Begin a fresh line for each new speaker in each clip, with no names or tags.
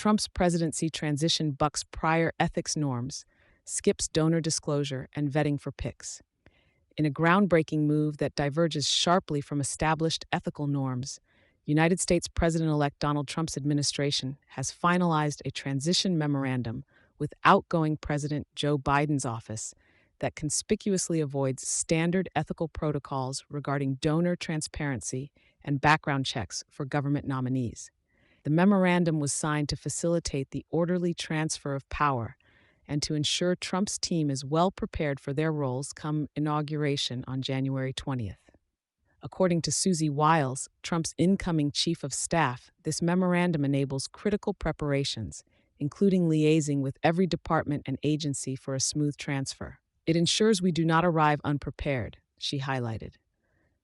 Trump's presidency transition bucks prior ethics norms, skips donor disclosure and vetting for PICs. In a groundbreaking move that diverges sharply from established ethical norms, United States President-elect Donald Trump's administration has finalized a transition memorandum with outgoing President Joe Biden's office that conspicuously avoids standard ethical protocols regarding donor transparency and background checks for government nominees. The memorandum was signed to facilitate the orderly transfer of power and to ensure Trump's team is well prepared for their roles come inauguration on January 20th. According to Susie Wiles, Trump's incoming chief of staff, this memorandum enables critical preparations, including liaising with every department and agency for a smooth transfer. It ensures we do not arrive unprepared, she highlighted.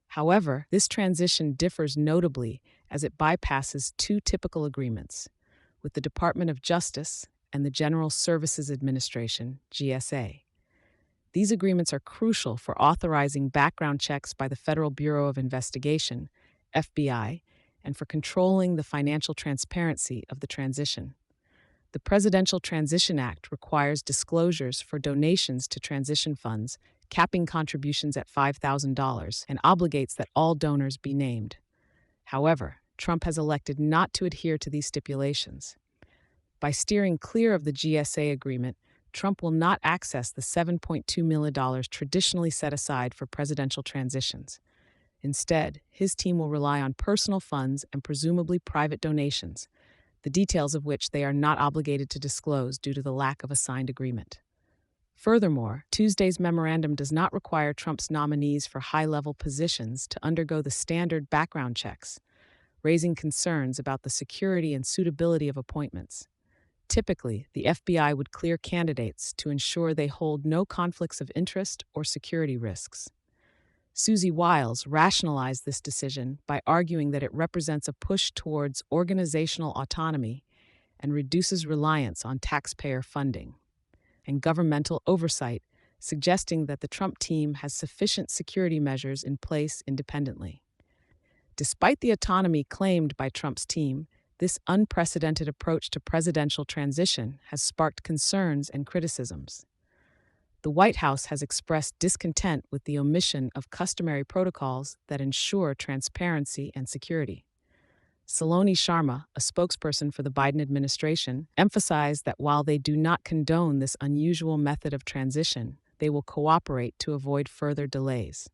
However, this transition differs notably as it bypasses two typical agreements, with the Department of Justice and the General Services Administration, GSA. These agreements are crucial for authorizing background checks by the Federal Bureau of Investigation, FBI, and for controlling the financial transparency of the transition. The Presidential Transition Act requires disclosures for donations to transition funds, capping contributions at $5,000, and obligates that all donors be named. However, Trump has elected not to adhere to these stipulations. By steering clear of the GSA agreement, Trump will not access the $7.2 million traditionally set aside for presidential transitions. Instead, his team will rely on personal funds and presumably private donations, the details of which they are not obligated to disclose due to the lack of a signed agreement. Furthermore, Tuesday's memorandum does not require Trump's nominees for high-level positions to undergo the standard background checks, raising concerns about the security and suitability of appointments. Typically, the FBI would clear candidates to ensure they hold no conflicts of interest or security risks. Susie Wiles rationalized this decision by arguing that it represents a push towards organizational autonomy and reduces reliance on taxpayer funding and governmental oversight, suggesting that the Trump team has sufficient security measures in place independently. Despite the autonomy claimed by Trump's team, this unprecedented approach to presidential transition has sparked concerns and criticisms. The White House has expressed discontent with the omission of customary protocols that ensure transparency and security. Saloni Sharma, a spokesperson for the Biden administration, emphasized that while they do not condone this unusual method of transition, they will cooperate to avoid further delays.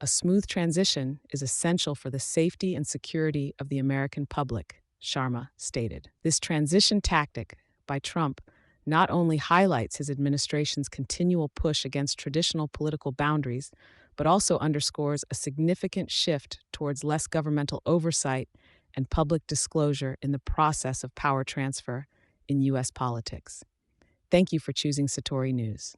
A smooth transition is essential for the safety and security of the American public, Sharma stated. This transition tactic by Trump not only highlights his administration's continual push against traditional political boundaries, but also underscores a significant shift towards less governmental oversight and public disclosure in the process of power transfer in U.S. politics. Thank you for choosing Satori News.